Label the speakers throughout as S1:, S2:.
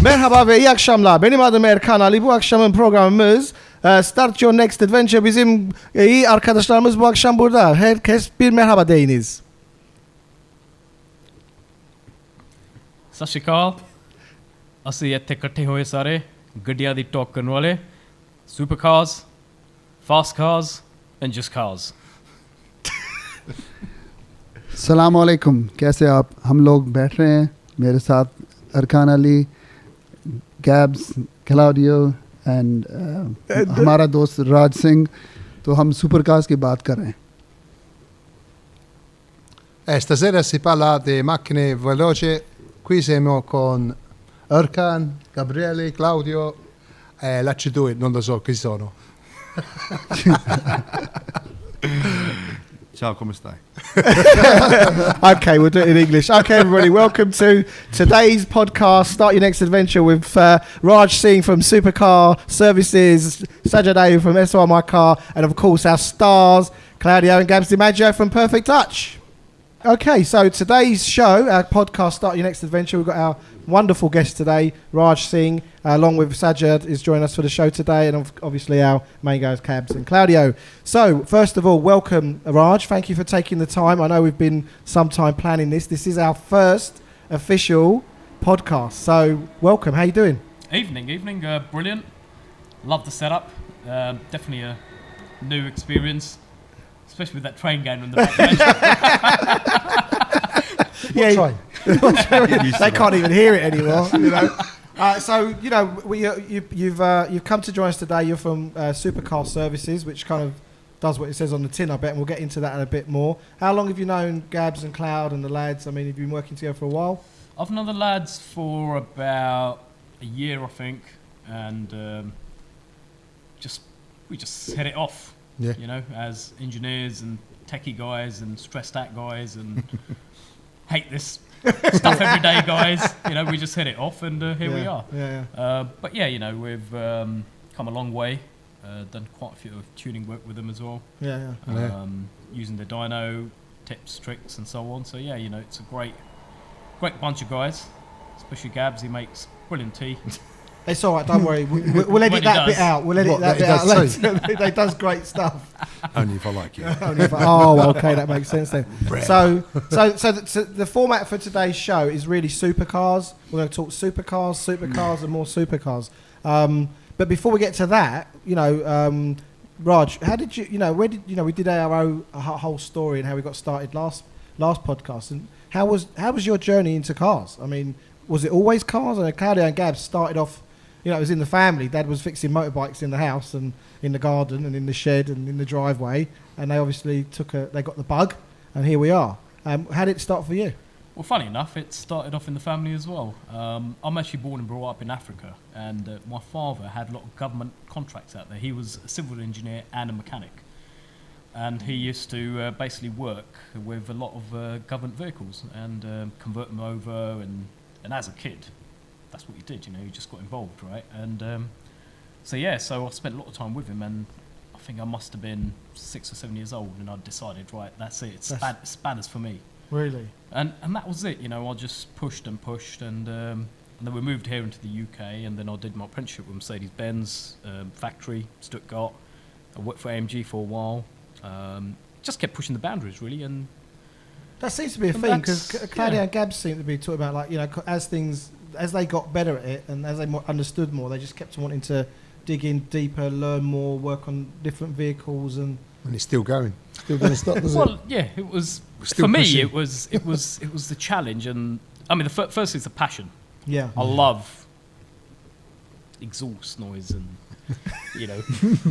S1: Merhaba ve iyi akşamlar. Benim adım Erkan Ali. Bu akşamın programımız Start Your Next Adventure. Bizim iyi arkadaşlarımız bu akşam burada. Herkes bir merhaba deyiniz.
S2: ਸਤਿ ਸ਼੍ਰੀ ਅਕਾਲ ਅਸੀਂ ਇੱਥੇ ਇਕੱਠੇ ਹੋਏ ਸਾਰੇ ਗੱਡੀਆਂ ਦੀ talk ਕਰਨ ਵਾਲੇ super cars fast cars and just cars
S3: अस्सलाम वालेकुम, कैसे आप? हम लोग बैठ रहे हैं मेरे साथ अरकान अली, गैब्स, क्लाउडियो एंड हमारा दोस्त राज सिंह. तो हम सुपर कार्स की बात कर रहे हैं.
S4: Stasera si parla di macchine veloci. Qui siamo con Erkan, Gabriele, Claudio e l'H2, non lo so chi sono.
S5: Ciao, come stai?
S1: Okay, we'll do it in English. Okay, everybody, welcome to today's podcast, Start Your Next Adventure, with Raj Singh from Supercar Services, Sajjad Ayub from SYNA, and of course our stars, Claudio and Gabs DiMaggio from Perfect Touch. Okay, so today's show, our podcast, Start Your Next Adventure, we've got our wonderful guest today, Raj Singh, along with Sajjad, is joining us for the show today, and obviously our main guys, Gabs and Claudio. So, first of all, welcome, Raj. Thank you for taking the time. I know we've been some time planning this. This is our first official podcast. So, welcome. How you doing?
S2: Evening, brilliant. Love the setup. Definitely a new experience, especially with that train going on the back.
S1: Yeah, they can't even hear it anymore. You know. So you know, you've come to join us today. You're from Supercar Services, which kind of does what it says on the tin, I bet, and we'll get into that in a bit more. How long have you known Gabs and Cloud and the lads? I mean, have you been working together for a while?
S2: I've known the lads for about a year, I think, and we just hit it off.
S4: Yeah.
S2: You know, as engineers and techie guys and stressed out guys and hate this stuff every day guys. You know, we just hit it off and here we are.
S1: Yeah.
S2: But yeah, you know, we've come a long way. Done quite a few tuning work with them as well.
S1: Yeah.
S2: Using the dyno tips, tricks, and so on. So yeah, you know, it's a great bunch of guys. Especially Gabs, he makes brilliant tea.
S1: It's all right, don't worry. We'll edit that bit out. We'll edit that bit out later. He does great stuff.
S5: Only if I like you.
S1: Okay, that makes sense then. So the format for today's show is really supercars. We're going to talk supercars, and more supercars. But before we get to that, you know, Raj, how did where did we did our whole story and how we got started last podcast, and how was your journey into cars? I mean, was it always cars? And Claudio and Gabs started off, you know, it was in the family. Dad was fixing motorbikes in the house and in the garden and in the shed and in the driveway, and they obviously they got the bug, and here we are. How did it start for you?
S2: Well, funny enough, it started off in the family as well. I'm actually born and brought up in Africa, and my father had a lot of government contracts out there. He was a civil engineer and a mechanic, and he used to basically work with a lot of government vehicles and convert them over. And as a kid, that's what you did. You know, you just got involved, right? And so I spent a lot of time with him, and I think I must have been 6 or 7 years old, and I decided, right, that's it. It's spanners for me.
S1: Really?
S2: And that was it. You know, I just pushed, and then we moved here into the UK, and then I did my apprenticeship with Mercedes-Benz factory, Stuttgart. I worked for AMG for a while. Just kept pushing the boundaries, really, and
S1: that seems to be a thing, because Claudio and Gabs seem to be talking about, like, you know, as they got better at it and as they understood more, they just kept wanting to dig in deeper, learn more, work on different vehicles, and
S4: it's still going.
S1: Still going to stop, does it?
S2: Well, yeah, it was
S4: still
S2: for
S4: pushing.
S2: me. It was the challenge, and I mean, first is the passion.
S1: Yeah,
S2: I love exhaust noise and you know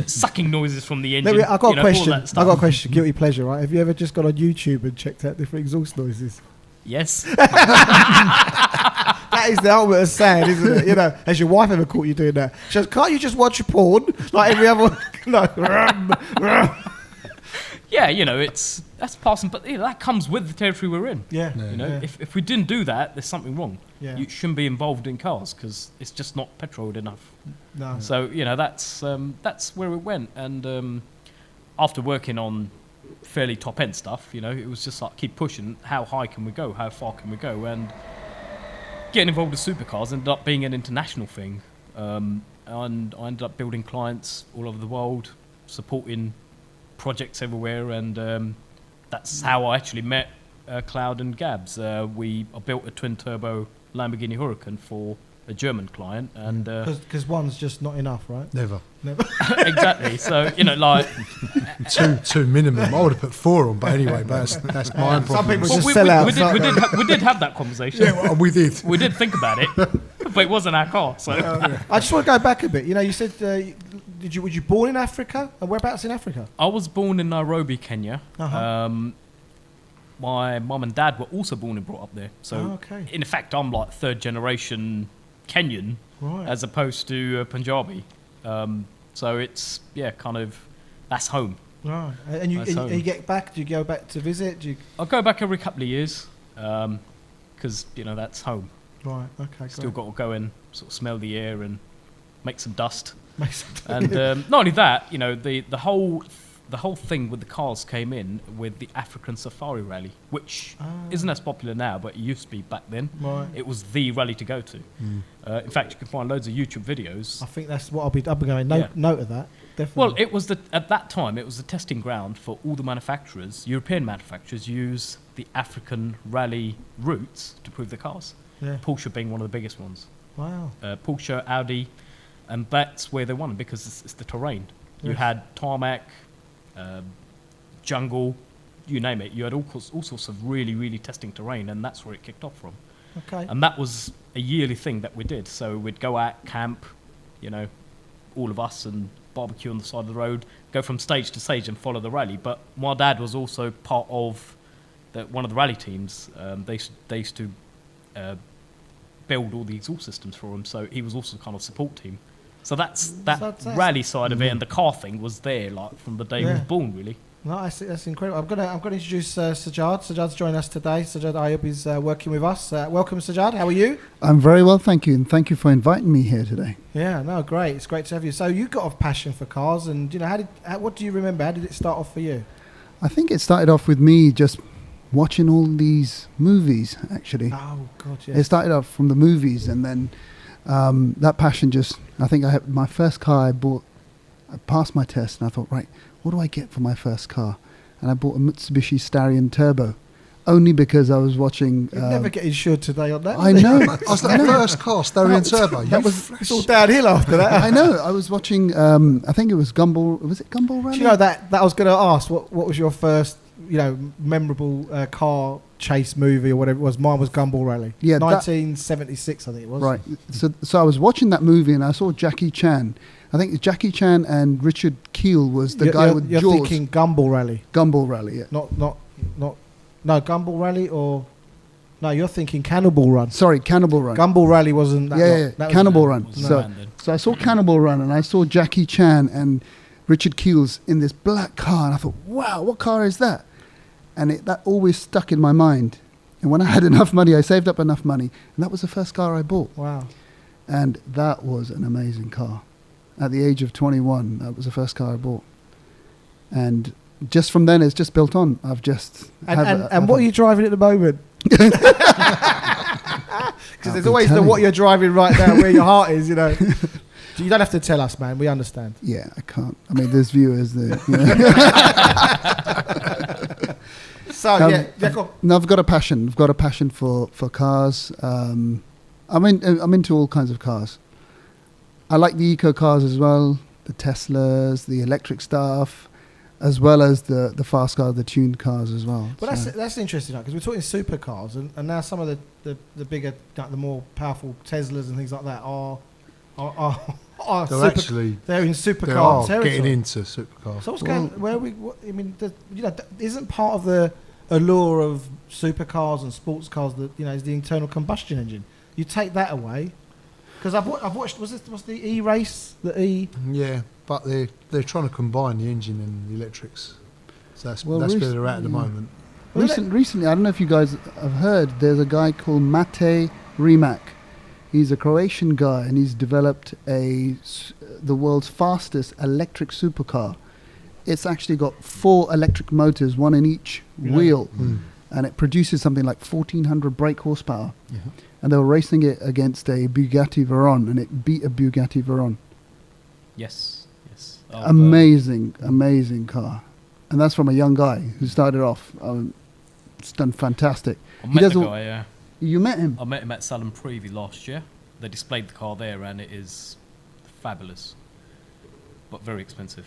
S2: sucking noises from the engine.
S1: I've got a question.
S2: I've
S1: got a question. Guilty pleasure, right? Have you ever just gone on YouTube and checked out different exhaust noises?
S2: Yes.
S1: That is the ultimate of sound, isn't it? You know, has your wife ever caught you doing that? She goes, "Can't you just watch your porn like every other one?" No.
S2: Yeah, you know, that's passing, but that comes with the territory we're in.
S1: Yeah.
S2: You know, if we didn't do that, there's something wrong.
S1: Yeah.
S2: You shouldn't be involved in cars because it's just not petroled enough.
S1: No.
S2: So you know, that's where it went, and after working on fairly top end stuff, you know, it was just like keep pushing. How high can we go? How far can we go? And getting involved with supercars ended up being an international thing. And I ended up building clients all over the world, supporting projects everywhere, and that's how I actually met Cloud and Gabs. I built a twin-turbo Lamborghini Huracan for a German client, and
S1: because one's just not enough, right?
S4: Never.
S2: exactly. So like
S4: two minimum. I would have put 4 on, but anyway, that's my own problem.
S1: Some people
S2: well,
S1: just sell out.
S2: we did have that conversation.
S4: Yeah, well, we did.
S2: We did think about it, but it wasn't our car. So
S1: I just want to go back a bit. You said were you born in Africa? And whereabouts in Africa?
S2: I was born in Nairobi, Kenya.
S1: Uh-huh.
S2: My mum and dad were also born and brought up there. So in effect, I'm like 3rd generation Kenyan,
S1: right,
S2: as opposed to Punjabi. So it's kind of that's home.
S1: Right. And you get back? Do you go back to visit?
S2: I go back every couple of years because that's home.
S1: Right. Okay.
S2: Still got to go and sort of smell the air and make some dust.
S1: And
S2: not only that, the whole thing with the cars came in with the African Safari Rally, which isn't as popular now, but it used to be back then.
S1: Right.
S2: It was the rally to go to. In fact, you can find loads of YouTube videos.
S1: I think that's what I'll be going. Note of that. Definitely.
S2: Well, it was at that time it was the testing ground for all the manufacturers. European manufacturers use the African rally routes to prove their cars.
S1: Yeah.
S2: Porsche being one of the biggest ones.
S1: Wow.
S2: Porsche, Audi, and that's where they won because it's the terrain. You had tarmac, jungle, you name it. You had all sorts of really, really testing terrain, and that's where it kicked off from.
S1: Okay.
S2: And that was a yearly thing that we did. So we'd go out, camp, all of us, and barbecue on the side of the road, go from stage to stage and follow the rally. But my dad was also part of one of the rally teams. They used to build all the exhaust systems for him, so he was also kind of support team. So that's rally side of it, and the car thing was there like from the day he was born, really.
S1: No, that's incredible. I'm gonna introduce Sajjad. Sajjad's joined us today. Sajjad Ayub is working with us. Welcome, Sajjad. How are you?
S3: I'm very well, thank you, and thank you for inviting me here today.
S1: Yeah, no, great. It's great to have you. So you got a passion for cars, and what do you remember? How did it start off for you?
S3: I think it started off with me just watching all these movies, actually.
S1: Oh, God, yeah.
S3: It started off from the movies, and then that passion I think I had my first car I bought, I passed my test, and I thought, right, what do I get for my first car? And I bought a Mitsubishi Starion Turbo, only because I was watching...
S1: You'd never get insured today on that.
S3: I know.
S4: Was that the first car, Starion Turbo?
S1: It's all downhill after that.
S3: I know. I was watching, I think it was Gumball... Was it Gumball Rally?
S1: Do you know that I was going to ask, what was your first, memorable car chase movie or whatever it was? Mine was Gumball Rally.
S3: Yeah,
S1: 1976, I think it was.
S3: Right. So I was watching that movie and I saw Jackie Chan. I think Jackie Chan and Richard Keel was the guy with
S1: You're
S3: Jaws.
S1: thinking Gumball Rally.
S3: Gumball Rally, yeah.
S1: Not no, Gumball Rally or... No, you're thinking Cannibal Run.
S3: Sorry, Cannibal Run.
S1: Gumball Rally wasn't that.
S3: Yeah, Cannibal Run. So I saw Cannibal Run and I saw Jackie Chan and Richard Keels in this black car and I thought, wow, what car is that? And that always stuck in my mind. And when I had enough money, I saved up enough money, and that was the first car I bought.
S1: Wow.
S3: And that was an amazing car. At the age of 21, that was the first car I bought. And just from then, it's just built on. I've just...
S1: And what are you driving at the moment? Because there's always what you're driving right now, where your heart is, You don't have to tell us, man. We understand.
S3: Yeah, I can't. I mean, there's viewers there.
S1: So, go.
S3: No, I've got a passion. I've got a passion for cars. I'm into all kinds of cars. I like the eco cars as well, the Teslas, the electric stuff, as well as the fast cars, the tuned cars as well.
S1: Well, that's interesting, because we're talking supercars, and now some of the bigger, the more powerful Teslas and things like that are they're in supercar territory.
S4: Getting into supercars.
S1: So what's going? Isn't part of the allure of supercars and sports cars that is the internal combustion engine? You take that away, because I've watched. Was the E-Race?
S3: Yeah,
S4: but they're trying to combine the engine and the electrics. So that's where they're at the moment.
S3: Recently, I don't know if you guys have heard. There's a guy called Mate Rimac. He's a Croatian guy, and he's developed the world's fastest electric supercar. It's actually got 4 electric motors, one in each wheel. and it produces something like 1,400 brake horsepower. And they were racing it against a Bugatti Veyron, and it beat a Bugatti Veyron.
S2: Yes.
S3: Amazing car. And that's from a young guy who started off. It's done fantastic.
S2: I met the guy, yeah.
S3: You met him?
S2: I met him at Salon Preview last year. They displayed the car there, and it is fabulous, but very expensive.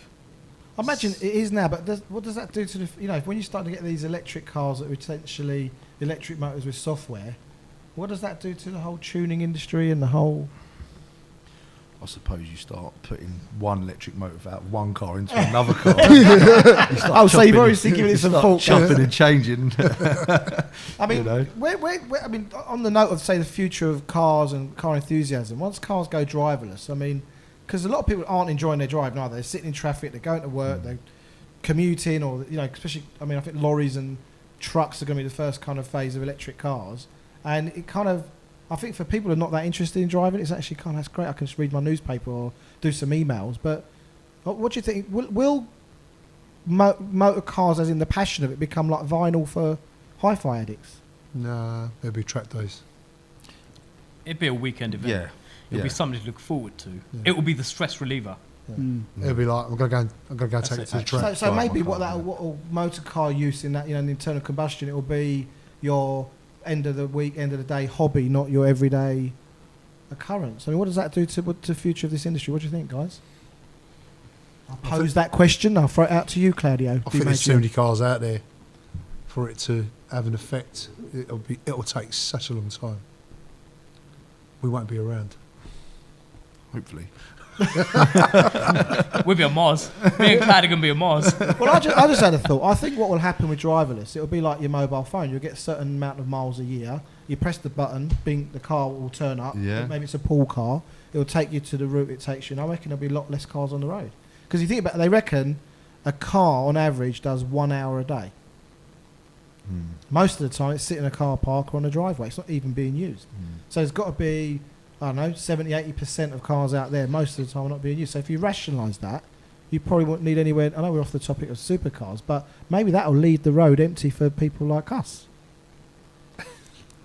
S1: I imagine it is now, but what does that do to when you start to get these electric cars that are essentially electric motors with software, what does that do to the whole tuning industry and the whole...
S5: I suppose you start putting one electric motor out of one car into another car.
S1: So you've already given it some thought.
S5: Chopping and changing.
S1: I mean, where, I mean, on the note of, say, the future of cars and car enthusiasm, once cars go driverless, I mean, because a lot of people aren't enjoying their drive now. They're sitting in traffic, they're going to work, they're commuting, or, especially, I mean, I think lorries and trucks are going to be the first kind of phase of electric cars. And it kind of, I think for people who are not that interested in driving, it's actually kind of, that's great. I can just read my newspaper or do some emails. But what do you think? Will motor cars, as in the passion of it, become like vinyl for hi-fi addicts?
S4: Nah, it'll be track days.
S2: It'd be a weekend event.
S5: Yeah.
S2: It'll be something to look forward to. It will be the stress reliever.
S4: It'll be like, I'm gonna go take it to the track.
S1: So maybe what motor car use in that, in internal combustion, it will be your end of the week, end of the day hobby, not your everyday occurrence. I mean, what does that do to the future of this industry? What do you think, guys? I'll pose that question. I'll throw it out to you, Claudio.
S4: I think there's too many cars out there for it to have an effect. It'll take such a long time. We won't be around.
S5: Hopefully.
S2: We'll be on Mars. Me and Clad are going to be on Mars.
S1: Well, I just had a thought. I think what will happen with driverless, it'll be like your mobile phone. You'll get a certain amount of miles a year. You press the button, bing, the car will turn up.
S5: Yeah.
S1: Maybe it's a pool car. It'll take you to the route it takes you. And I reckon there'll be a lot less cars on the road. Because you think about it, they reckon a car on average does 1 hour a day. Most of the time it's sitting in a car park or on a driveway. It's not even being used. So there's got to be, I don't know, 70-80% of cars out there most of the time are not being used. So if you rationalise that, you probably won't need anywhere. I know we're off the topic of supercars, but maybe that'll leave the road empty for people like us.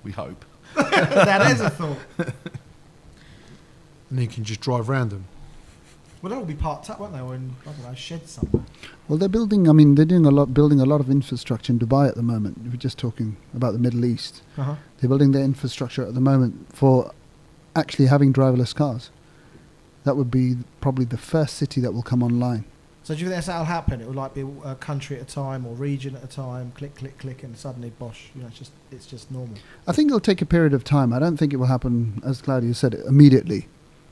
S5: We hope.
S1: That is a thought.
S4: And you can just drive around them.
S1: Well, they'll all be parked up, won't they? Or in, I don't know, sheds somewhere.
S3: Well, they're building. I mean, they're building a lot of infrastructure in Dubai at the moment. We're just talking about the Middle East. They're building their infrastructure at the moment for actually having driverless cars. That would be probably the first city that will come online.
S1: So do you think that'll happen? It will like be a country at a time or region at a time, click, click, click, and suddenly, bosh, it's just normal.
S3: I think it'll take a period of time. I don't think it will happen, as Claudio said, immediately.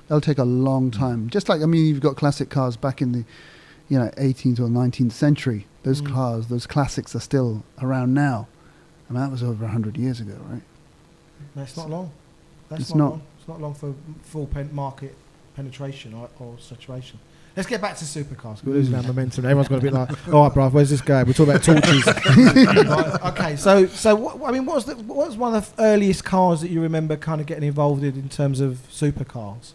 S3: It'll take a long time. Just like, I mean, you've got classic cars back in the, 18th or 19th century. Those cars, those classics are still around now. I mean, that was over 100 years ago, right?
S1: That's not long.
S3: It's not
S1: long. It's not long for full market penetration or saturation. Let's get back to supercars. We're losing our momentum. Everyone's got to be like, all right, bruv, where's this going? We're talking about torches. Right, okay, so what was one of the earliest cars that you remember kind of getting involved in terms of supercars?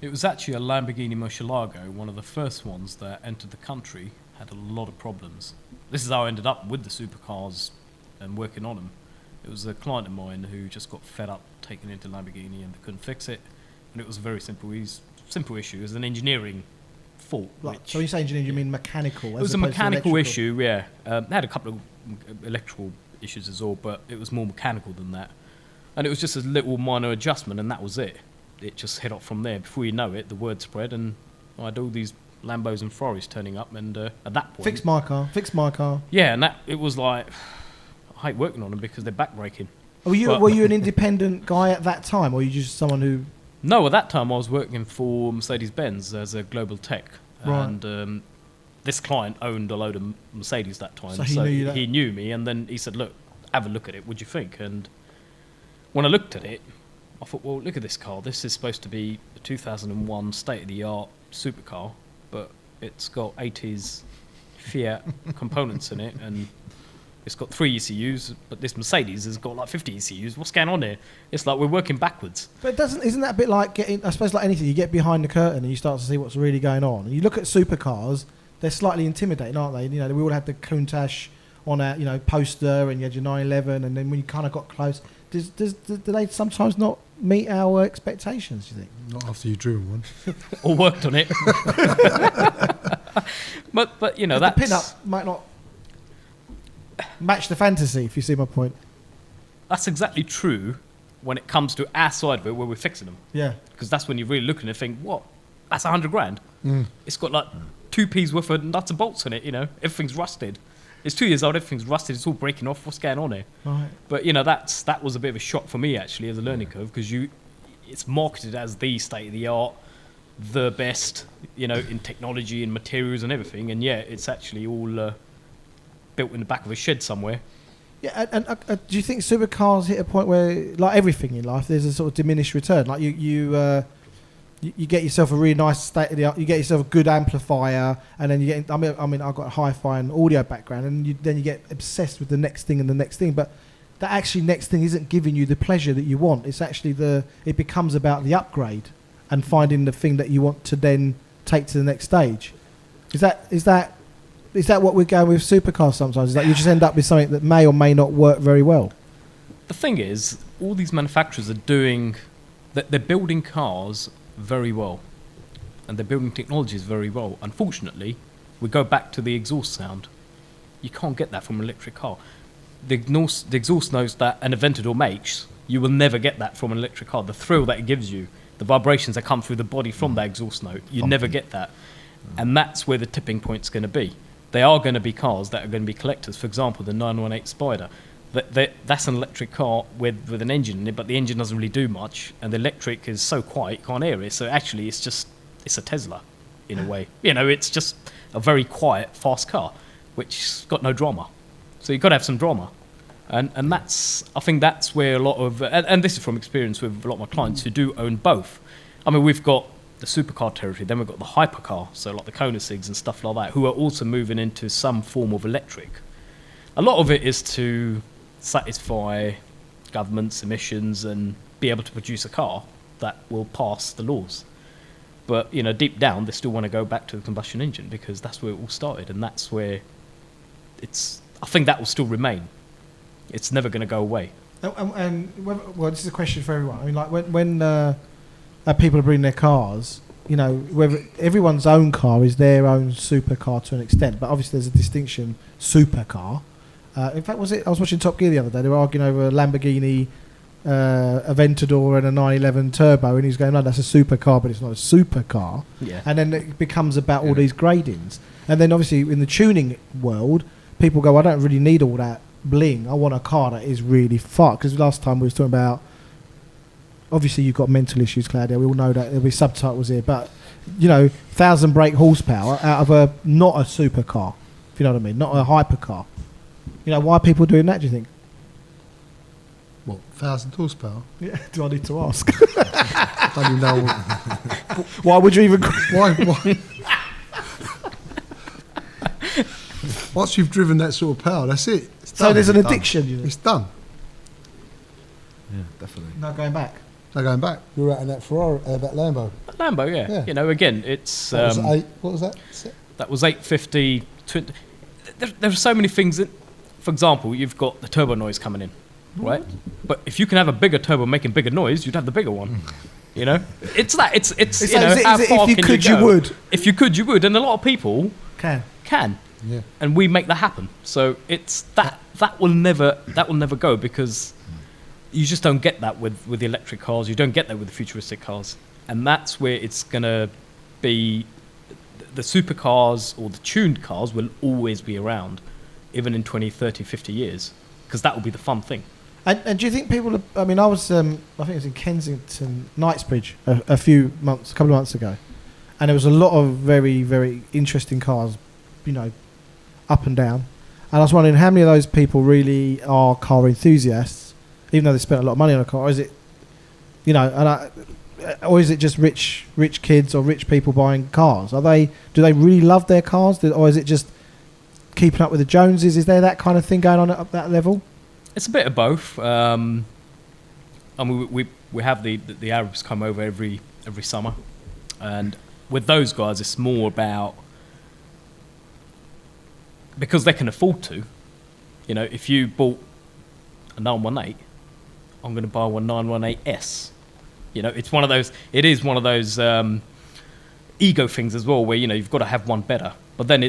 S2: It was actually a Lamborghini Murcielago, one of the first ones that entered the country, had a lot of problems. This is how I ended up with the supercars and working on them. It was a client of mine who just got fed up taking it to Lamborghini and they couldn't fix it. And it was a very simple issue. It was an engineering fault.
S1: So when you say engineering, you mean mechanical?
S2: It was a mechanical issue, yeah. They had a couple of electrical issues as well, but it was more mechanical than that. And it was just a little minor adjustment, and that was it. It just hit off from there. Before you know it, the word spread, and I had all these Lambos and Ferraris turning up, and at that point...
S1: Fix my car.
S2: Yeah, and it was like... I hate working on them because they're backbreaking.
S1: Were you an independent guy at that time, or were you just someone who...
S2: No, at that time I was working for Mercedes-Benz as a global tech.
S1: Right.
S2: And this client owned a load of Mercedes that time.
S1: So he
S2: knew me, and then he said, look, have a look at it, what do you think? And when I looked at it, I thought, well, look at this car. This is supposed to be a 2001 state-of-the-art supercar, but it's got 80s Fiat components in it, and it's got 3 ECUs, but this Mercedes has got like 50 ECUs. What's going on here? It's like we're working backwards.
S1: But isn't that a bit like getting, I suppose like anything, you get behind the curtain and you start to see what's really going on. And you look at supercars, they're slightly intimidating, aren't they? We all had the Countach on a poster, and you had your 911, and then when you kind of got close, do they sometimes not meet our expectations? Do you think?
S4: Not after you've driven one.
S2: Or worked on it. but
S1: The
S2: that's
S1: pin-up might not match the fantasy, if you see my point.
S2: that's exactly true when it comes to our side of it, where we're fixing them.
S1: Yeah.
S2: Because that's when you're really looking and think, what? That's 100 grand.
S4: Mm.
S2: It's got like 2p's worth of nuts and bolts in it. Everything's rusted. It's 2 years old. Everything's rusted. It's all breaking off. What's going on here?
S1: Right.
S2: But that was a bit of a shock for me actually as a learning curve, because it's marketed as the state of the art, the best, in technology and materials and everything, and it's actually all built in the back of a shed somewhere.
S1: Yeah, and do you think supercars hit a point where, like everything in life, there's a sort of diminished return? Like you get yourself a really nice state of the art, you get yourself a good amplifier, and then you get. I mean, I've got a hi-fi and audio background, and then you get obsessed with the next thing and the next thing. But that actually next thing isn't giving you the pleasure that you want. It's actually it becomes about the upgrade and finding the thing that you want to then take to the next stage. Is that what we're going with supercars sometimes? Is that you just end up with something that may or may not work very well?
S2: The thing is, all these manufacturers are doing that. They're building cars very well, and they're building technologies very well. Unfortunately, we go back to the exhaust sound. You can't get that from an electric car. The exhaust notes that an Aventador makes, you will never get that from an electric car. The thrill that it gives you, the vibrations that come through the body from that exhaust note, you never get that. And that's where the tipping point's going to be. They are going to be cars that are going to be collectors. For example, the 918 Spider. That's an electric car with an engine in it, but the engine doesn't really do much, and the electric is so quiet you can't hear it. So actually, it's a Tesla, in a way. It's just a very quiet, fast car, which's got no drama. So you've got to have some drama, and I think that's where a lot of, and this is from experience with a lot of my clients who do own both. I mean, we've got the supercar territory, then we've got the hypercar, so like the Koenigseggs and stuff like that, who are also moving into some form of electric. A lot of it is to satisfy government's emissions and be able to produce a car that will pass the laws. But deep down, they still want to go back to the combustion engine, because that's where it all started, and that's where I think that will still remain. It's never going to go away.
S1: Well, this is a question for everyone. I mean, like when people are bringing their cars, whether everyone's own car is their own supercar to an extent, but obviously there's a distinction. Supercar. In fact, I was watching Top Gear the other day. They were arguing over a Lamborghini Aventador and a 911 Turbo, and he's going, no, that's a supercar, but it's not a supercar. Yeah. And then it becomes about all these gradings. And then obviously in the tuning world, people go, I don't really need all that bling. I want a car that is really fast. Because last time we was talking about, obviously you've got mental issues, Claudio. We all know that. There'll be subtitles here. But, 1,000 brake horsepower out of not a supercar, if you know what I mean, not a hypercar. Why are people doing that, do you think?
S4: What, 1,000 horsepower?
S1: Yeah, do I need to ask?
S4: I don't even know.
S1: Why would you even...
S4: Why? Once you've driven that sort of power, that's it. It's done.
S1: So there's an addiction.
S4: It's done.
S5: Yeah, definitely.
S1: No going back.
S4: No going back. You were out in that Ferrari, that Lambo.
S2: Lambo, yeah. Again, it's...
S4: That was what was that?
S2: That was 850... There are so many things that... For example, you've got the turbo noise coming in, right? But if you can have a bigger turbo making bigger noise, you'd have the bigger one. It's that. It's how far
S1: if you
S2: can
S1: could,
S2: you go?
S1: you would.
S2: If you could, you would, and a lot of people
S1: can.
S4: Yeah.
S2: And we make that happen. So it's that will never go, because you just don't get that with the electric cars. You don't get that with the futuristic cars, and that's where it's gonna be. The supercars or the tuned cars will always be around, even in 20, 30, 50 years, because that will be the fun thing.
S1: And do you think people I mean, I was, I think it was in Kensington, Knightsbridge, a couple of months ago, and there was a lot of very, very interesting cars, up and down. And I was wondering how many of those people really are car enthusiasts, even though they spent a lot of money on a car, or is it, or is it just rich kids or rich people buying cars? Do they really love their cars, or is it just keeping up with the Joneses? Is there that kind of thing going on at that level?
S2: It's a bit of both. I mean, we have the Arabs come over every summer, and with those guys, it's more about, because they can afford to, You know, if you bought a 918, I'm going to buy one 918S. You know, it's one of those. It is one of those ego things as well, where you know you've got to have one better. But then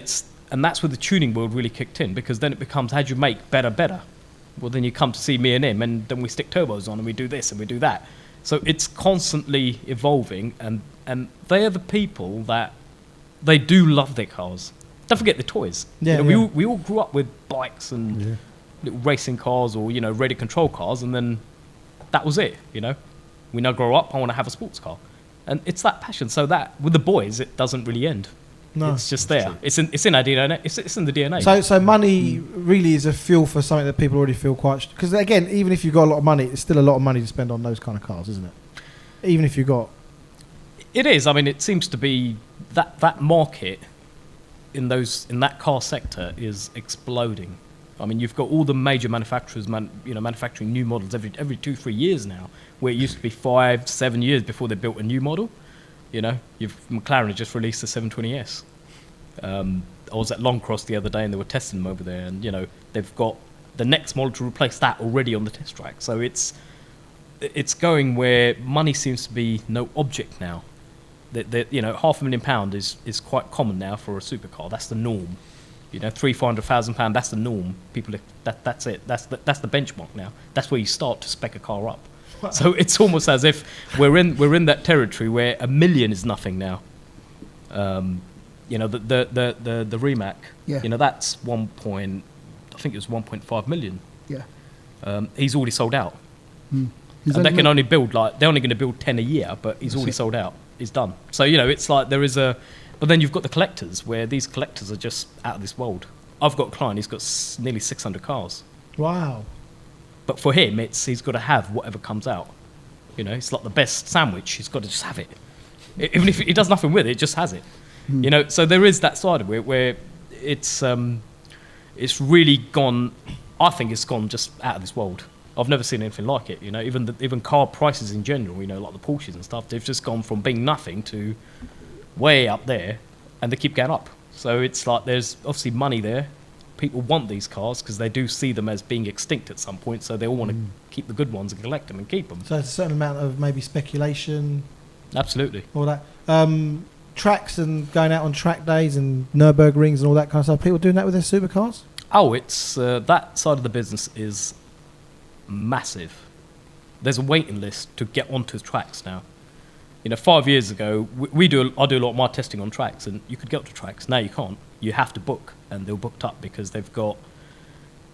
S2: and that's where the tuning world really kicked in, because then it becomes, how do you make better? Well, then you come to see me and him, and then we stick turbos on, and we do this and we do that. So it's constantly evolving, and they are the people that they do love their cars. Don't forget the toys.
S1: Yeah,
S2: you know, we all grew up with bikes and little racing cars, or you know, radio control cars, and then that was it. You know, we now grow up, I want to have a sports car, and it's that passion. So that with the boys, it doesn't really end.
S1: No,
S2: it's just there. It's in our DNA. It's in the DNA.
S1: So money really is a fuel for something that people already feel quite. Because again, even if you've got a lot of money, it's still a lot of money to spend on those kind of cars, isn't it? Even if you've got.
S2: It is. I mean, it seems to be that market in that car sector is exploding. I mean, you've got all the major manufacturers, manufacturing new models every 2-3 years now, where it used to be 5-7 years before they built a new model. You know, McLaren has just released the 720S. I was at Longcross the other day, and they were testing them over there, and you know, they've got the next model to replace that already on the test track. So it's going where money seems to be no object now. That you know, £500,000 is quite common now for a supercar. That's the norm. You know, £300,000-400,000. That's the norm. People, that's it. That's the benchmark now. That's where you start to spec a car up. Wow. So it's almost as if we're in that territory where $1 million is nothing now. You know, the Rimac.
S3: Yeah.
S2: You know, that's I think it was 1.5 million.
S3: Yeah.
S2: He's already sold out.
S3: And
S2: they can only build they're only going to build 10 a year, but he's already sold out. He's done. So you know, it's like there is but then you've got the collectors, where these collectors are just out of this world. I've got a client, he's got nearly 600 cars.
S1: Wow.
S2: But for him, he's got to have whatever comes out. You know, it's like the best sandwich. He's got to just have it. Even if he does nothing with it, just has it. You know, so there is that side of it where it's really gone. I think it's gone just out of this world. I've never seen anything like it. You know, even car prices in general. You know, like the Porsches and stuff. They've just gone from being nothing to way up there, and they keep going up. So it's like there's obviously money there. People want these cars because they do see them as being extinct at some point, so they all want to keep the good ones and collect them and keep them.
S1: So it's a certain amount of maybe speculation.
S2: Absolutely.
S1: All that. Tracks and going out on track days and Nürburgrings and all that kind of stuff. People doing that with their supercars?
S2: Oh, it's that side of the business is massive. There's a waiting list to get onto tracks now. You know, 5 years ago, I do a lot of my testing on tracks, and you could get to tracks. Now you can't. You have to book, and they're booked up because they've got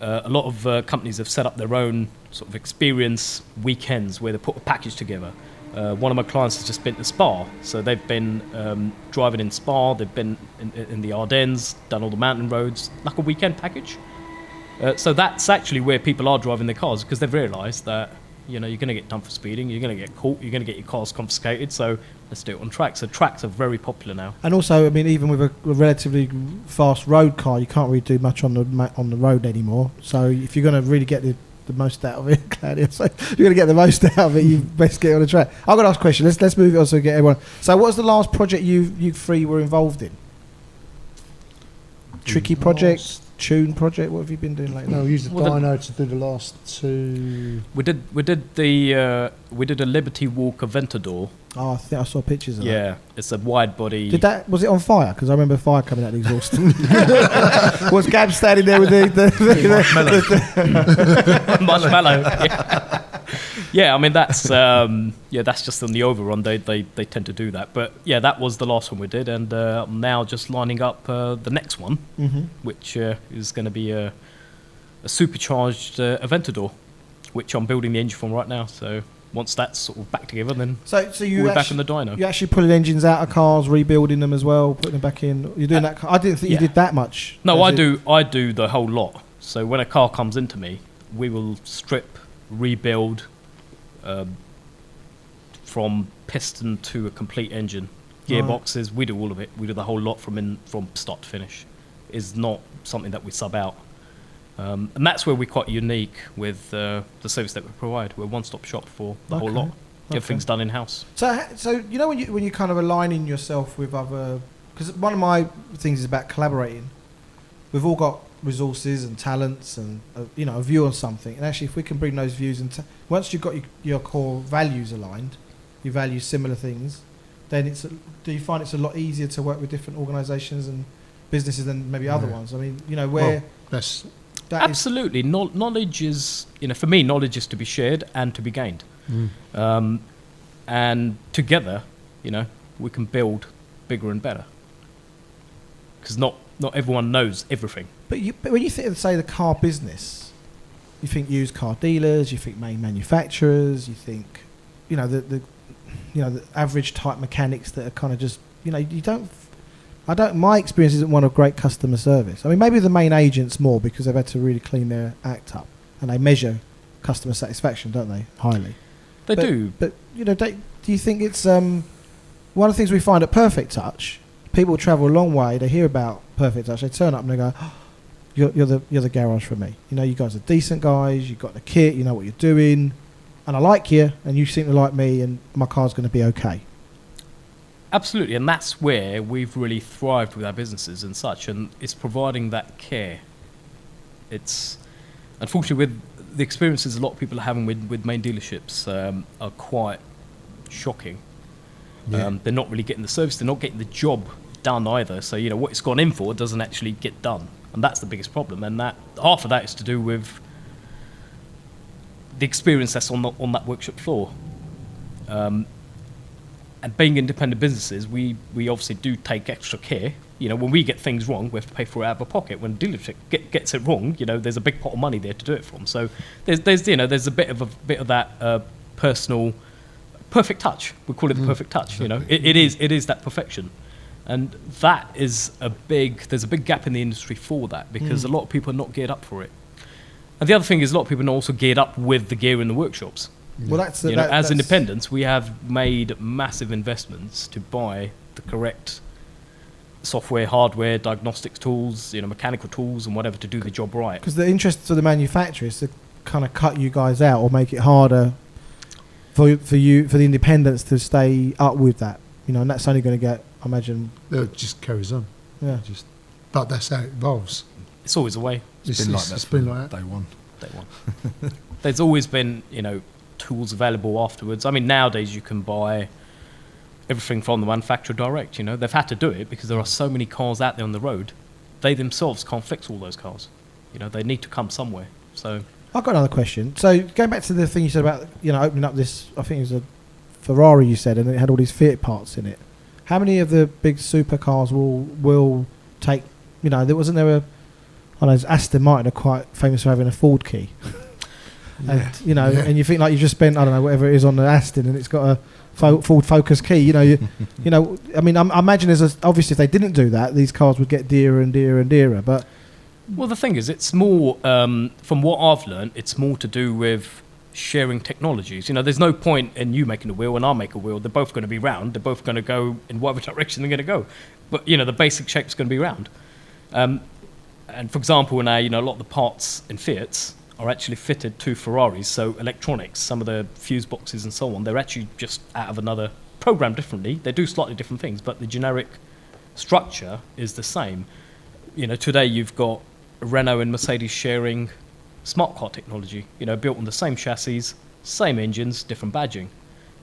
S2: a lot of companies have set up their own sort of experience weekends where they put a package together. One of my clients has just been to Spa, so they've been driving in Spa. They've been in the Ardennes, done all the mountain roads, like a weekend package. So that's actually where people are driving their cars, because they've realised that, you know, you're going to get done for speeding, you're going to get caught, you're going to get your cars confiscated, so let's do it on tracks. So tracks are very popular now. And
S1: also, I mean, even with a relatively fast road car, you can't really do much on the road anymore. So if you're going to really get the most out of it, Claudio, so if you're going to get the most out of it, you best get on the track. I've got to ask a question. Let's move it on so we get everyone. So what was the last project you three were involved in? Tricky project? Tune project? What have you been doing lately?
S4: No, we used the dyno to do the last two.
S2: We did a Liberty Walk Aventador.
S1: Oh, I think I saw pictures of that.
S2: Yeah, it's a wide body.
S1: Was it on fire? Because I remember fire coming out of the exhaust. Was Gabs standing there with the
S2: marshmallow? Yeah. Yeah, I mean that's just on the overrun. They tend to do that, but yeah, that was the last one we did, and I'm now just lining up the next one, which is going to be a supercharged Aventador, which I'm building the engine from right now. So once that's sort of back together, then we're back in the dyno.
S1: You're actually pulling engines out of cars, rebuilding them as well, putting them back in. You're doing that. I didn't think you did that much.
S2: No, I do the whole lot. So when a car comes into me, we will strip, rebuild. From piston to a complete engine, gearboxes, we do all of it. We do the whole lot from start to finish. Is not something that we sub out, and that's where we're quite unique with the service that we provide. We're a one-stop shop for the whole lot. Everything's done in house.
S1: So you know when you kind of aligning yourself with other, because one of my things is about collaborating. We've all got resources and talents and a view on something. And actually, if we can bring those views and once you've got your core values aligned, you value similar things, then do you find it's a lot easier to work with different organisations and businesses than maybe other ones? I mean, where
S2: absolutely knowledge is, for me, knowledge is to be shared and to be gained, and together, we can build bigger and better. Because not everyone knows everything. But
S1: when you think of, say, the car business, you think used car dealers, you think main manufacturers, you think, the average type mechanics that are kind of just, my experience isn't one of great customer service. I mean, maybe the main agents more because they've had to really clean their act up and they measure customer satisfaction, don't they, highly?
S2: They do.
S1: But, do you think it's one of the things we find at Perfect Touch? People travel a long way. They hear about Perfect Touch. They turn up and they go, oh, "You're the garage for me. You guys are decent guys. You've got the kit. You know what you're doing, and I like you, and you seem to like me, and my car's going to be okay."
S2: Absolutely, and that's where we've really thrived with our businesses and such, and it's providing that care. It's unfortunately with the experiences a lot of people are having with main dealerships are quite shocking. Yeah. They're not really getting the service. They're not getting the job done either. So what it's gone in for doesn't actually get done, and that's the biggest problem. And that half of that is to do with the experience that's on that workshop floor. And being independent businesses, we obviously do take extra care. When we get things wrong, we have to pay for it out of our pocket. When a dealership gets it wrong, there's a big pot of money there to do it from. So there's a bit of that personal perfect touch. We call it the perfect touch. It is that perfection, and that is there's a big gap in the industry for that because a lot of people are not geared up for it. And the other thing is a lot of people are also geared up with the gear in the workshops.
S1: Well, that's
S2: as independents, we have made massive investments to buy the correct software, hardware, diagnostics tools, mechanical tools, and whatever to do the job right.
S1: Because the interest of the manufacturer is to kind of cut you guys out or make it harder for the independents to stay up with that, and that's only going to get, I imagine.
S4: It just carries on.
S1: Yeah.
S4: But that's how it evolves.
S2: It's always a way.
S5: It's been like that. Day one.
S2: There's always been, tools available afterwards. I mean, nowadays you can buy everything from the manufacturer direct. They've had to do it because there are so many cars out there on the road. They themselves can't fix all those cars. They need to come somewhere. So
S1: I've got another question. So going back to the thing you said about opening up this, I think it was a Ferrari you said, and it had all these Fiat parts in it. How many of the big supercars will take? There wasn't there Aston Martin are quite famous for having a Ford key. And and you think like you just spent, I don't know, whatever it is on the Aston, and it's got a Ford Focus key. I mean, I imagine obviously if they didn't do that, these cars would get dearer and dearer and dearer. But
S2: well, the thing is, it's more from what I've learned, it's more to do with sharing technologies. There's no point in you making a wheel and I make a wheel. They're both going to be round. They're both going to go in whatever direction they're going to go. But the basic shape's going to be round. And for example, now a lot of the parts in Fiats are actually fitted to Ferraris. So electronics, some of the fuse boxes and so on, they're actually just out of another program differently. They do slightly different things, but the generic structure is the same. Today you've got Renault and Mercedes sharing smart car technology, built on the same chassis, same engines, different badging,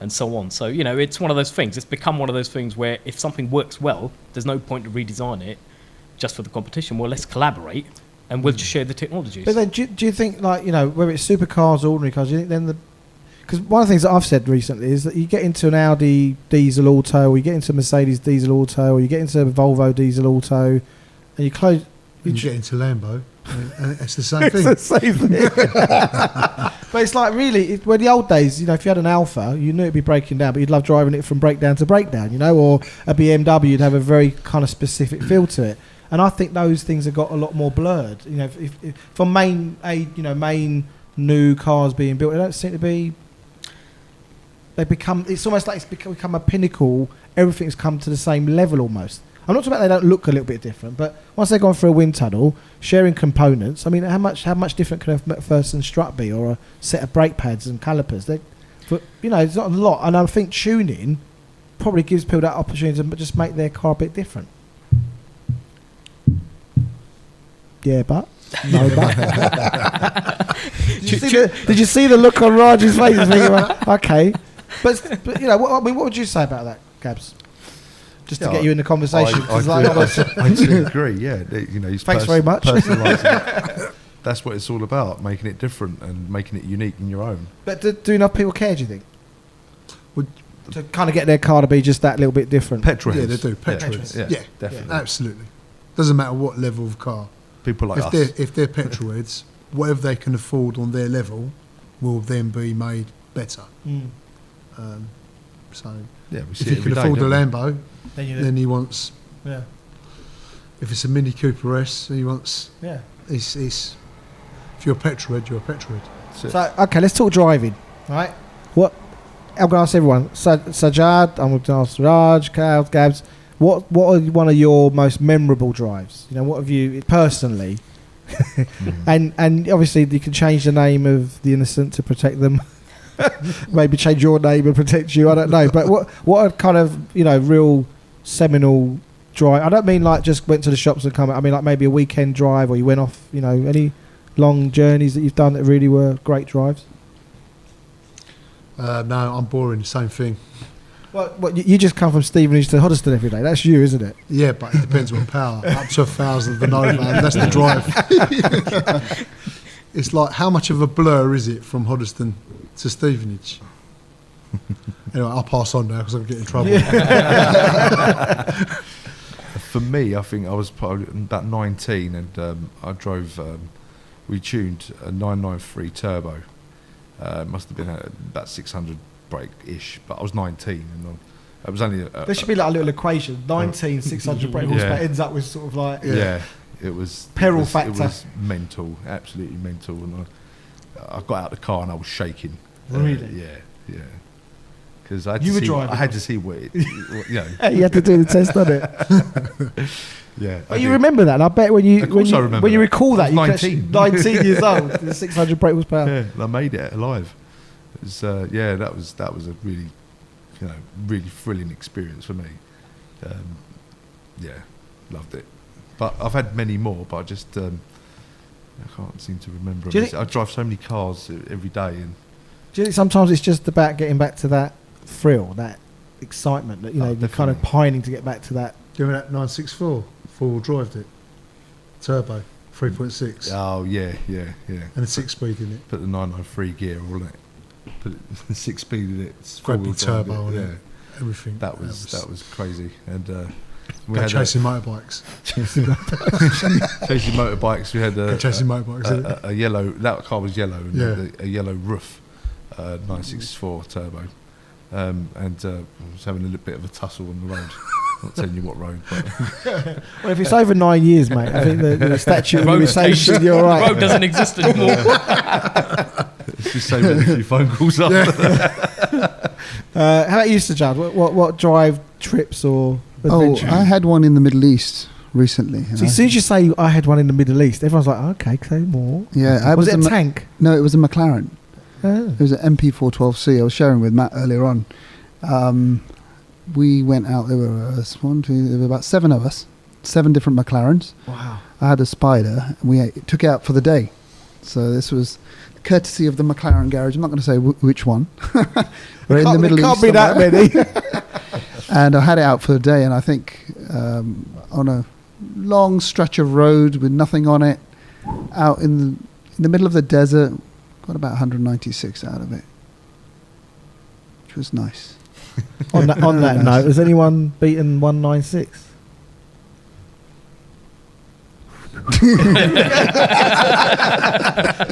S2: and so on. So, it's one of those things. It's become one of those things where if something works well, there's no point to redesign it just for the competition. Well, let's collaborate and we'll just share the technologies.
S1: But then do you think, like, whether it's supercars or ordinary cars, do you think then because one of the things that I've said recently is that you get into an Audi diesel auto, or you get into a Mercedes diesel auto, or you get into a Volvo diesel auto, and you close...
S4: You get into Lambo, and it's the same thing.
S1: It's the same thing. But it's like, really, where the old days, if you had an Alfa, you knew it'd be breaking down, but you'd love driving it from breakdown to breakdown, or a BMW, you'd have a very kind of specific feel to it. And I think those things have got a lot more blurred. If from main new cars being built, they don't seem to be... It's almost like it's become a pinnacle. Everything's come to the same level almost. I'm not talking about they don't look a little bit different, but once they've gone through a wind tunnel, sharing components, I mean, how much different can a McPherson strut be, or a set of brake pads and calipers? It's not a lot. And I think tuning probably gives people that opportunity to just make their car a bit different. Yeah, but no, but. Did you see the look on Raj's face? He's thinking, well, okay, but you know, what would you say about that, Gabs? Just to get you in the conversation.
S5: I do agree. Yeah, you know,
S1: thanks very much.
S5: Personalising it. That's what it's all about, making it different and making it unique in your own.
S1: But do enough people care, do you think? To kind of get their car to be just that little bit different?
S5: Petrol
S4: Yeah,
S5: heads.
S4: they do. Petrol heads. Yeah,
S5: definitely.
S4: Absolutely. Doesn't matter what level of car.
S5: People like us.
S4: If they're petrol heads, whatever they can afford on their level will then be made better. So
S5: yeah, we see
S4: if
S5: it
S4: you
S5: every
S4: can
S5: day,
S4: afford a
S5: don't
S4: Lambo, then he wants.
S1: Yeah.
S4: If it's a Mini Cooper S, he wants.
S1: Yeah.
S4: It's if you're a petrol head, you're a petrol head.
S1: So okay, let's talk driving. All right. What I'm going to ask everyone. Sajjad, I'm going to ask Raj, Gabs. What are one of your most memorable drives? You know, what have you personally? And obviously you can change the name of the innocent to protect them. Maybe change your name and protect you. I don't know. But what are kind of, you know, real seminal drive? I don't mean like just went to the shops and come out. I mean like maybe a weekend drive, or you went off. You know, any long journeys that you've done that really were great drives?
S4: No, I'm boring. Same thing.
S1: Well, you just come from Stevenage to Hoddesdon every day. That's you, isn't it?
S4: Yeah, but it depends on power. Up to 1,000 the Nova, and that's the drive. It's like, how much of a blur is it from Hoddesdon to Stevenage? Anyway, I'll pass on now because I'll get in trouble.
S5: For me, I think I was probably about 19 and I drove, we tuned a 993 turbo. It must have been about 600 brake-ish, but I was 19 and it was only...
S1: There should be like a little equation. 19, 600 brake horsepower ends up with sort of like...
S5: Yeah, it was...
S1: Peril factor.
S5: It was mental, absolutely mental. And I got out the car and I was shaking.
S1: Really?
S5: Yeah. Because I had to see what it... You know.
S1: You had to do the test on it.
S5: Yeah.
S1: But you remember that, and I bet when you recall that,
S5: I was 19.
S1: 19 years old, the 600 brake horsepower.
S5: Yeah, I made it alive. It was, that was a really, you know, really thrilling experience for me. Loved it. But I've had many more, but I just I can't seem to remember. I drive so many cars every day, and
S1: do you think sometimes it's just about getting back to that thrill, that excitement, that you're kind of pining to get back to that?
S4: Do you remember that 964? Four-wheel drived it. Turbo, 3.6.
S5: Oh, yeah.
S4: And a 6-speed in it.
S5: Put the 993 gear all in it. Put 6-speed in it.
S4: Great big turbo on it. Everything.
S5: That was crazy. And
S4: we had chasing motorbikes.
S5: Chasing motorbikes. We had
S4: chasing motorbikes.
S5: A yellow. That car was yellow. And a yellow roof. 964 turbo. And was having a little bit of a tussle on the road. Not telling you what road, but
S1: well, if it's over 9 years, mate, I think the statute of limitation, you're right.
S2: The road doesn't exist anymore.
S5: It's just saving a few phone calls after that.
S1: How about you, Sajjad? What drive trips or adventures?
S3: I had one in the Middle East recently.
S1: So as soon as you say I had one in the Middle East, everyone's like, okay, say more.
S3: Yeah,
S1: was it a tank?
S3: No, it was a McLaren.
S1: Oh.
S3: It was an MP412C. I was sharing with Matt earlier on. We went out, there were about 7 of us, 7 different McLarens.
S1: Wow.
S3: I had a Spider, and we took it out for the day. So this was courtesy of the McLaren garage. I'm not going to say which one. We're in the Middle East.
S1: Can't be that many.
S3: And I had it out for the day, and I think on a long stretch of road with nothing on it, out in the middle of the desert, got about 196 out of it, which was nice.
S1: on that note, has anyone beaten 196?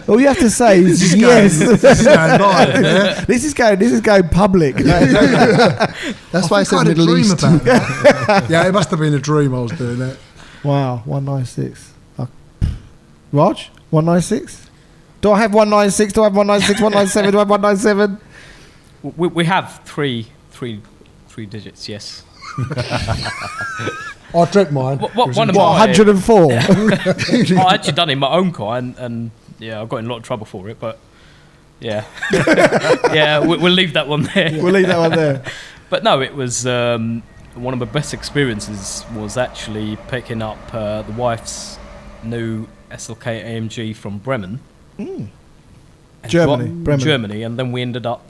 S1: All you have to say is yes.
S4: This is going live, yeah?
S1: This is going public.
S3: That's why I said Middle East.
S4: Yeah, it must have been a dream I was doing that.
S1: Wow, 196. Raj, 196? Do I have 196? Do I have 196? 197? Do I have 197?
S2: We have three digits, yes.
S4: I dreamt mine.
S2: One of
S1: 104?
S2: I actually done it in my own car, and I got in a lot of trouble for it, but yeah. We'll leave that one there.
S1: We'll leave that one there.
S2: But no, it was one of my best experiences was actually picking up the wife's new SLK AMG from Bremen. And
S1: Bremen.
S2: Germany, and then we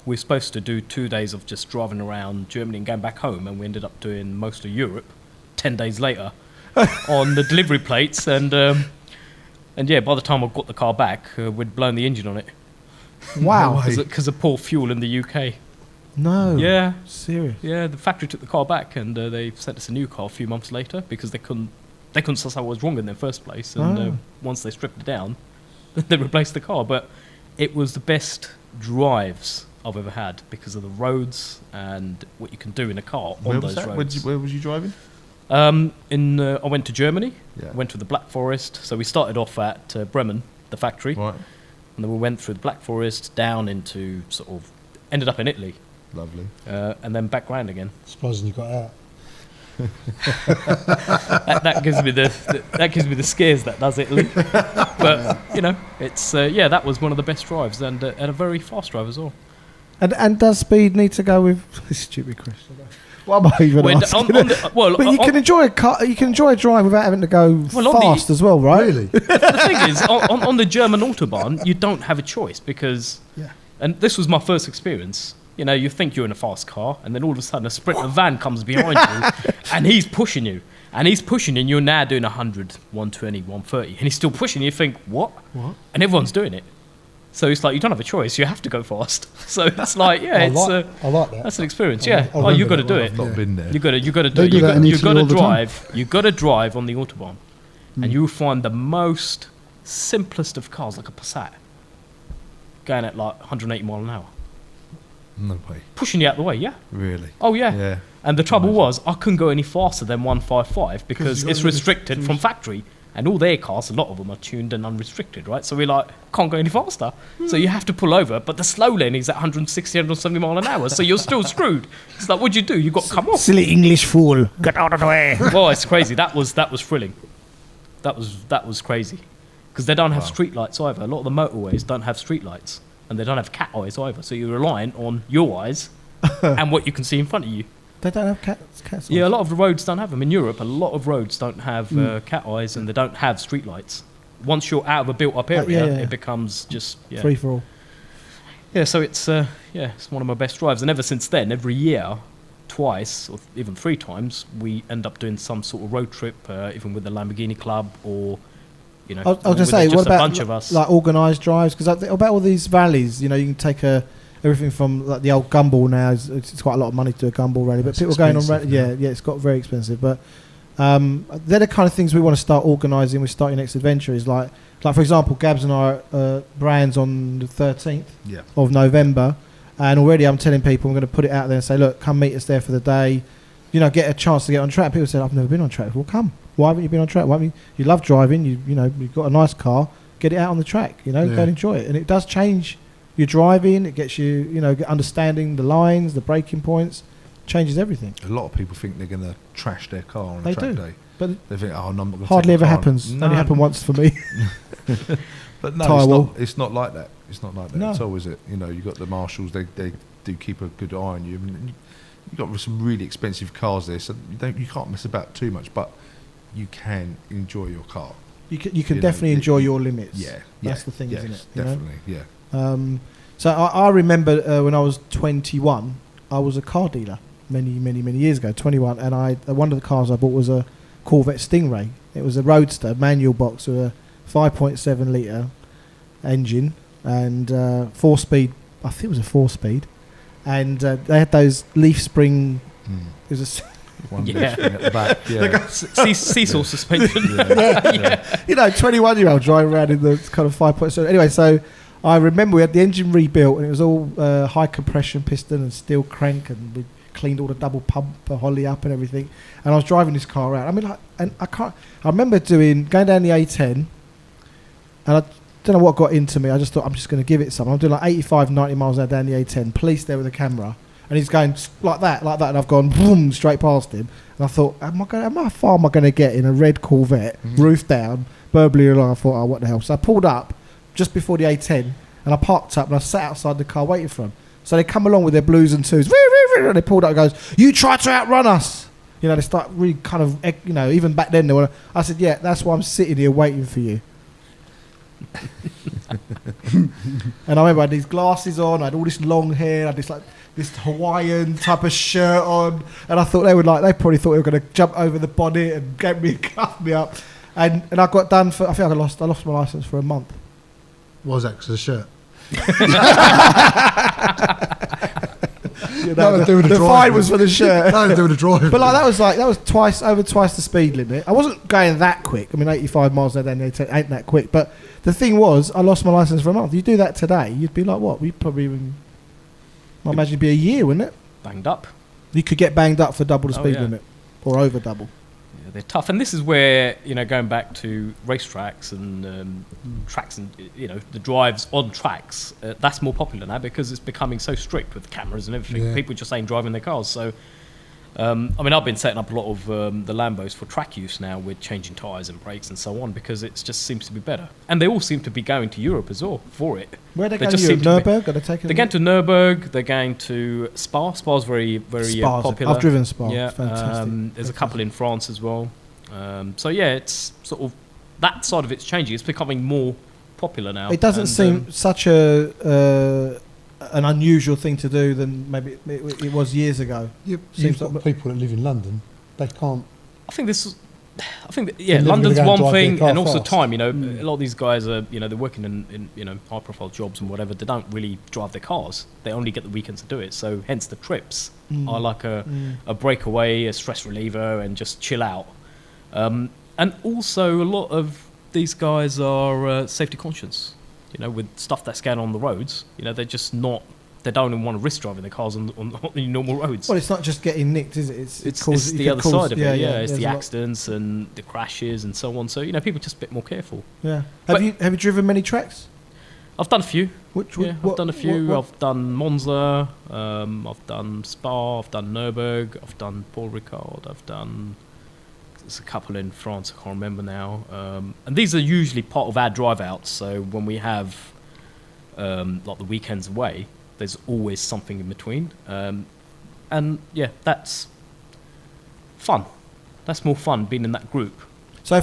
S2: were supposed to do 2 days of just driving around Germany and going back home, and we ended up doing most of Europe 10 days later on the delivery plates, and yeah, by the time I got the car back, we'd blown the engine on it.
S1: Wow.
S2: Because of poor fuel in the UK.
S1: No.
S2: Yeah.
S1: Serious.
S2: Yeah, the factory took the car back, and they sent us a new car a few months later because they couldn't suss out what was wrong in the first place, and once they stripped it down, they replaced the car. But it was the best drives I've ever had because of the roads and what you can do in a car on those roads.
S5: Where was you driving?
S2: I went to Germany.
S5: Yeah.
S2: Went to the Black Forest. So we started off at Bremen, the factory,
S5: Right.
S2: and then we went through the Black Forest down into ended up in Italy,
S5: Lovely.
S2: and then back round again.
S4: Surprising you got out.
S2: that gives me the scares. That does Italy, but it's that was one of the best drives, and a very fast drive as well.
S1: And does speed need to go with this stupid question? What am I even asking? But you can enjoy a car. You can enjoy a drive without having to go fast as well, right?
S4: Really?
S2: The thing is, on the German autobahn, you don't have a choice because, and this was my first experience. You think you're in a fast car, and then all of a sudden a Sprinter van comes behind you, and he's pushing you, and you're now doing 100, 120, 130, and he's still pushing you. You think, what? And everyone's doing it. So it's like you don't have a choice; you have to go fast. So it's like,
S4: I like that.
S2: That's an experience.
S4: I
S2: You got to do it.
S5: I've not been there.
S2: You got to do
S3: They
S2: it.
S3: do that in
S2: You
S3: Italy
S2: got to
S3: all the time.
S2: drive. You got to drive on the autobahn, and you will find the most simplest of cars, like a Passat, going at like 180 mile an hour,
S5: No way.
S2: pushing you out the way. Yeah.
S5: Really?
S2: Oh yeah.
S5: Yeah.
S2: And the trouble was, I couldn't go any faster than 155 because it's restricted from factory. And all their cars, a lot of them are tuned and unrestricted, right? So we're like, can't go any faster. So you have to pull over, but the slow lane is at 160, 170 mile an hour, so you're still screwed. It's like, what'd you do? You got to come off.
S1: Silly English fool. Get out of the way.
S2: Oh, it's crazy. That was thrilling. That was crazy. Because they don't have street lights either. A lot of the motorways don't have street lights. And they don't have cat eyes either. So you're relying on your eyes and what you can see in front of you.
S1: They don't have cats.
S2: Yeah, a lot of the roads don't have them. In Europe, a lot of roads don't have cat eyes, and they don't have street lights. Once you're out of a built-up area, it becomes just
S1: free for all.
S2: Yeah, so it's one of my best drives, and ever since then, every year, twice or even 3 times, we end up doing some sort of road trip, even with the Lamborghini Club, or
S1: I was going to say,
S2: just
S1: what
S2: a
S1: about
S2: bunch of us.
S1: like organised drives? Because about all these rallies, you can take everything from like the old gumball now. It's quite a lot of money to do a gumball rally, but people going on it's got very expensive. But they're the kind of things we want to start organising with Start Your Next Adventure. Is like for example, Gabs and I are brands on the 13th of November, and already I'm telling people I'm going to put it out there and say, look, come meet us there for the day. Get a chance to get on track. People say, I've never been on track. Well, come. Why haven't you been on track? Why haven't you love driving? You've got a nice car. Get it out on the track. Go and enjoy it, and it does change your driving. It gets you, understanding the lines, the braking points, changes everything.
S5: A lot of people think they're going to trash their car on a track day.
S1: But
S5: they think, no, I'm not going to
S1: hardly ever happens. Only happened once for me.
S5: But no, it's not like that. It's not like that at all, is it? You've got the marshals. They do keep a good eye on you. You've got some really expensive cars there, so you can't mess about too much, but you can enjoy your car.
S1: You can definitely enjoy your limits.
S5: Yeah.
S1: That's the thing, isn't it?
S5: Definitely, yeah.
S1: So I remember when I was 21, I was a car dealer many years ago, 21, and one of the cars I bought was a Corvette Stingray. It was a roadster, manual box with a 5.7 litre engine and 4-speed. I think it was a 4-speed, and they had those leaf spring. It was
S5: One leaf spring at the back.
S2: Seesaw suspension.
S1: 21-year-old driving around in the kind of 5.7. Anyway, so I remember we had the engine rebuilt, and it was all high compression piston and steel crank, and we cleaned all the double pump Holly up and everything. And I was driving this car around. I remember going down the A10, and I don't know what got into me. I just thought I'm just going to give it some. I'm doing like 85, 90 miles an hour down the A10. Police there with a camera, and he's going like that, and I've gone boom straight past how far am I going to get in a red Corvette, roof down, burbly along? I thought, what the hell? So I pulled up just before the A10, and I parked up, and I sat outside the car waiting for them. So they come along with their blues and twos, and they pulled up and goes, you tried to outrun us. You know, they start really kind of, you know, even back then, I said, yeah, that's why I'm sitting here waiting for you. And I remember I had these glasses on, I had all this long hair, I had this Hawaiian type of shirt on, and I thought they probably thought they were going to jump over the bonnet and get me, cuff me up. And I got done for, I think I lost my license for a month.
S4: What was that? Because of the shirt?
S1: You know, the fine was for the shirt.
S4: Nothing to do with the drive.
S1: But that was over twice the speed limit. I wasn't going that quick. I mean, 85 miles an hour ain't that quick. But the thing was, I lost my license for a month. You do that today, you'd be like, what? We'd probably, I imagine it'd be a year, wouldn't it?
S2: Banged up.
S1: You could get banged up for double the speed limit, or over double.
S2: Yeah, they're tough, and this is where, you know, going back to racetracks and tracks, and you know, the drives on tracks, that's more popular now because it's becoming so strict with cameras and everything.
S4: Yeah.
S2: People just ain't driving their cars. So, I mean, I've been setting up a lot of the Lambos for track use now, with changing tyres and brakes and so on, because it just seems to be better. And they all seem to be going to Europe as well for it.
S1: Where are they going to Europe? Nürburgring?
S2: They're going to Nürburgring. They're going to Spa. Spa's very, very popular.
S1: I've driven Spa.
S2: Yeah,
S1: it's fantastic.
S2: there's a couple in France as well. So yeah, it's sort of that side of it's changing. It's becoming more popular now.
S1: It doesn't seem such an unusual thing to do than maybe it was years ago.
S4: You've got people that live in London. They can't.
S2: I think London's one thing, and also
S4: fast.
S2: time. You know, a lot of these guys are, you know, they're working in you know, high-profile jobs and whatever. They don't really drive their cars. They only get the weekends to do it. So hence the trips are like a breakaway, a stress reliever, and just chill out. And also a lot of these guys are safety conscious. You know, with stuff that's going on the roads, you know, they're just not. They don't even want to risk driving their cars on the normal roads.
S1: Well, it's not just getting nicked, is it?
S2: It's the other side of it. Yeah, it's the accidents and the crashes and so on. So, you know, people are just a bit more careful.
S1: Yeah. Have you driven many tracks?
S2: I've done a few.
S1: I've
S2: done a few. I've done Monza. I've done Spa. I've done Nürburgring. I've done Paul Ricard. I've done. There's a couple in France. I can't remember now. And these are usually part of our drive outs. So when we have like the weekends away, there's always something in between. And yeah, that's fun. That's more fun being in that group.
S1: So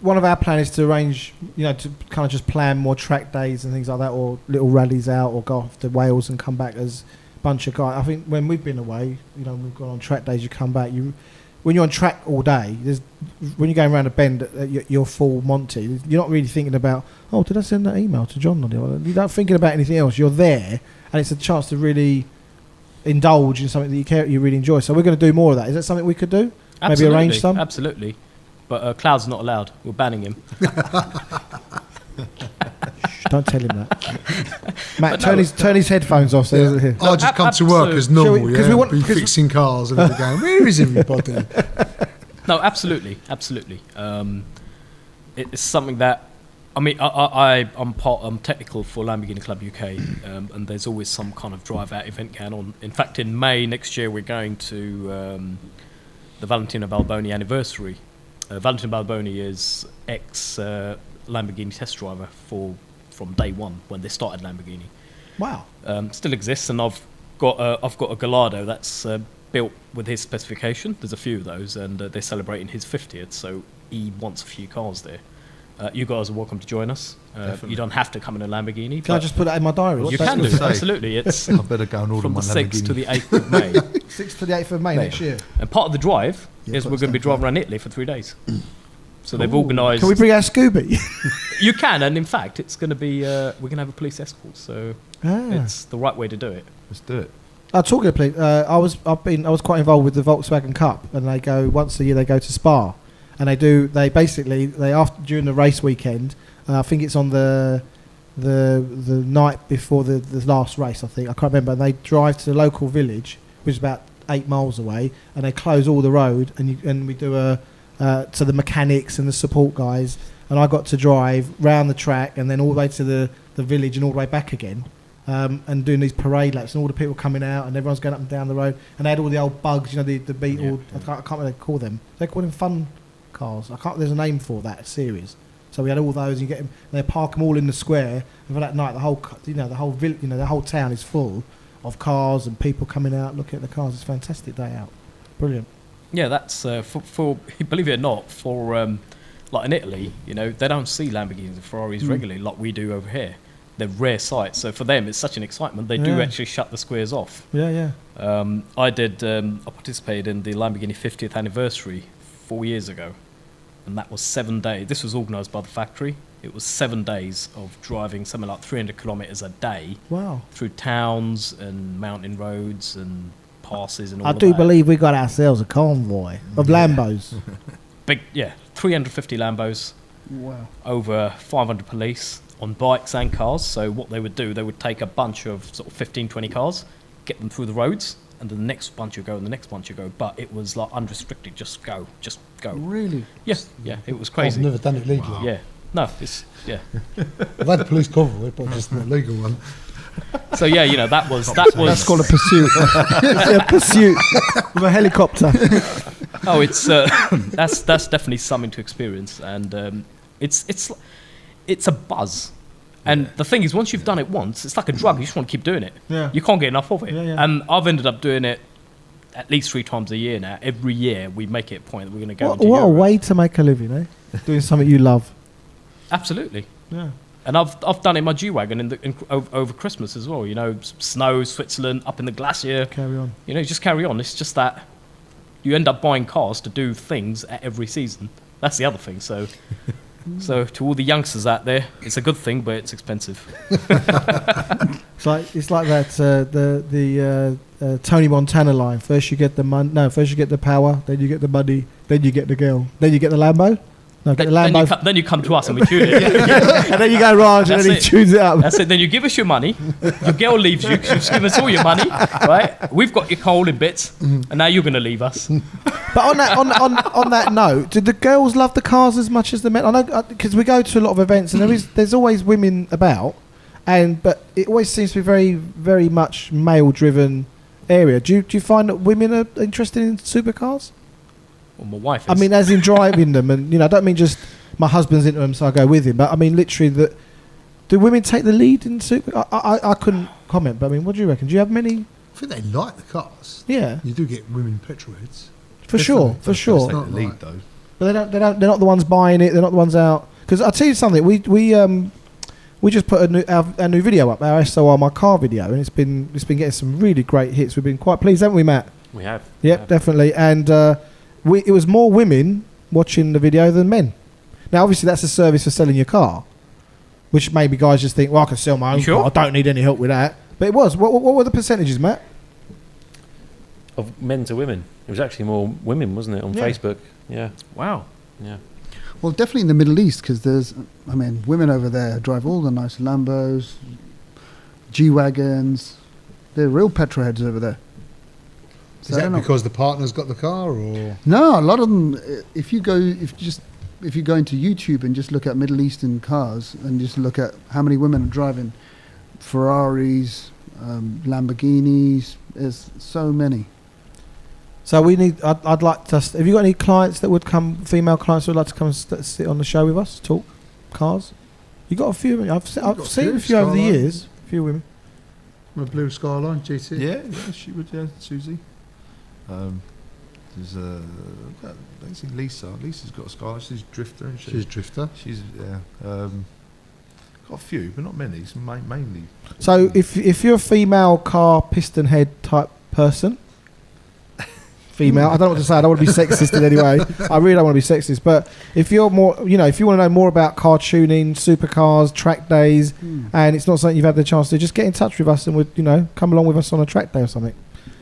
S1: one of our plans is to arrange, you know, to kind of just plan more track days and things like that, or little rallies out, or go off to Wales and come back as a bunch of guys. I think when we've been away, you know, we've gone on track days, you come back, when you're on track all day, when you're going around a bend at your full Monty, you're not really thinking about, oh, did I send that email to John? You're not thinking about anything else. You're there, and it's a chance to really indulge in something that you really enjoy. So we're going to do more of that. Is that something we could do?
S2: Absolutely,
S1: maybe arrange some?
S2: Absolutely. But Cloud's not allowed. We're banning him.
S1: Don't tell him that. Matt, turn his headphones off. So he doesn't hear.
S4: I'll just come to work as normal.
S1: Because we want
S4: be fixing cars and everything. Going, where is everybody?
S2: No, absolutely. It's something that, I mean, I'm technical for Lamborghini Club UK, and there's always some kind of drive out event going on. In fact, in May next year, we're going to the Valentino Balboni anniversary. Valentino Balboni is ex Lamborghini test driver from day one when they started Lamborghini.
S1: Wow.
S2: Still exists, and I've got a Gallardo that's built with his specification. There's a few of those, and they're celebrating his 50th, so he wants a few cars there. You guys are welcome to join us. You don't have to come in a Lamborghini.
S1: Can I just put that in my diary?
S2: You can do, absolutely. It's
S5: I better go and order
S2: from
S5: my
S2: the
S5: Lamborghini.
S2: 6th to the 8th of May.
S1: 6th to the 8th of May next year.
S2: And part of the drive is we're going to be driving around Italy for 3 days. So they've organised.
S1: Can we bring our Scooby?
S2: You can, and in fact, it's going to be. We're going to have a police escort, so it's the right way to do it.
S5: Let's do it.
S1: Talking of police, I was quite involved with the Volkswagen Cup, and they go once a year. They go to Spa, and they basically after during the race weekend. I think it's on the night before the last race. I can't remember. And they drive to the local village, which is about 8 miles away, and they close all the road, and we do to the mechanics and the support guys, and I got to drive round the track and then all the way to the village and all the way back again, and doing these parade laps, and all the people coming out and everyone's going up and down the road, and they had all the old bugs, you know, the Beetle. Yeah. I can't remember what they call them. They call them fun cars. There's a name for that series. So we had all those, and you get them, and they park them all in the square, and for that night the whole town is full of cars and people coming out looking at the cars. It's a fantastic day out. Brilliant.
S2: Yeah, that's for believe it or not, for like in Italy, you know, they don't see Lamborghinis and Ferraris regularly like we do over here. They're rare sights, so for them it's such an excitement. They do actually shut the squares off.
S1: Yeah.
S2: I participated in the Lamborghini 50th anniversary 4 years ago, and that was 7 days. This was organised by the factory. It was 7 days of driving something like 300 kilometres a day.
S1: Wow.
S2: Through towns and mountain roads and passes and all
S1: I
S2: of
S1: do
S2: that.
S1: believe we got ourselves a convoy of Lambos.
S2: Big, 350 Lambos.
S3: Wow.
S2: Over 500 police on bikes and cars. So what they would do, they would take a bunch of sort of 15, 20 cars, get them through the roads, and then the next bunch would go, and the next bunch would go. But it was like unrestricted, just go.
S3: Really?
S2: Yeah, it was crazy.
S4: I've never done it legally.
S2: Yeah, no, it's,
S4: I've had a police convoy, but just not a legal one.
S2: So yeah, you know, that was.
S3: That's called a pursuit.
S1: A pursuit with a helicopter.
S2: Oh, it's that's definitely something to experience, and it's a buzz. And the thing is, once you've done it once, it's like a drug. You just want to keep doing it.
S1: Yeah.
S2: You can't get enough of it.
S1: Yeah.
S2: And I've ended up doing it at least 3 times a year now. Every year we make it a point that we're going to go.
S1: What a way to make a living, eh? Doing something you love.
S2: Absolutely.
S1: Yeah.
S2: And I've done it in my G-Wagon over Christmas as well. You know, snow, Switzerland, up in the glacier.
S1: Carry on.
S2: You know, just carry on. It's just that you end up buying cars to do things at every season. That's the other thing. So to all the youngsters out there, it's a good thing, but it's expensive.
S1: It's like that the Tony Montana line. First you get the first you get the power, then you get the money, then you get the girl, then you get the Lambo. No, get the Lambo.
S2: Then you come to us and we tune it.
S1: And then you go Raj, and then he tunes it up.
S2: That's it. Then you give us your money. Your girl leaves you. She's given us all your money, right? We've got your coal in bits, and now you're going to leave us.
S1: But on that note, did the girls love the cars as much as the men? I know because we go to a lot of events, and there's always women about, but it always seems to be very, very much male-driven area. Do you find that women are interested in supercars?
S2: Well, my wife is.
S1: I mean, as in driving them, and you know, I don't mean just my husband's into them, so I go with him. But I mean, literally, do women take the lead in super? I couldn't comment, but I mean, what do you reckon? Do you have many?
S4: I think they like the cars.
S1: Yeah,
S4: You do get women petrol heads.
S1: for sure.
S5: Take the lead though.
S1: But they're not the ones buying it. They're not the ones out. Because I'll tell you something. We just put our new video up, our SORmyCAR video, and it's been getting some really great hits. We've been quite pleased, haven't we, Matt?
S2: We have.
S1: Yep, definitely. And it was more women watching the video than men. Now, obviously, that's a service for selling your car, which maybe guys just think, well, I can sell my own car. I don't need any help with that. But it was. What were the percentages, Matt?
S6: Of men to women. It was actually more women, wasn't it, on Facebook? Yeah.
S2: Wow.
S6: Yeah.
S3: Well, definitely in the Middle East, because women over there drive all the nice Lambos, G-Wagons. They're real petrol heads over there.
S4: Is that because the partner's got the car, or
S3: No, a lot of them. If you go into YouTube and just look at Middle Eastern cars and just look at how many women are driving Ferraris, Lamborghinis, there's so many.
S1: So we need. I'd like to. Have you got any clients that would come? Female clients who would like to come and sit on the show with us, talk cars? You got a few. I've seen a few over the years. A few women.
S4: a blue Skyline GT?
S5: Yeah, she would. Yeah, Susie. There's I don't see Lisa. Lisa's got a Skyline. She's a drifter, isn't she?
S4: She's a drifter.
S5: She's got a few, but not many. It's mainly.
S1: So if you're a female car piston head type person, female, I don't know what to say. I don't want to be sexist in any way. I really don't want to be sexist. But if you're more, if you want to know more about car tuning, supercars, track days, and it's not something you've had the chance to, just get in touch with us and we'd, come along with us on a track day or something.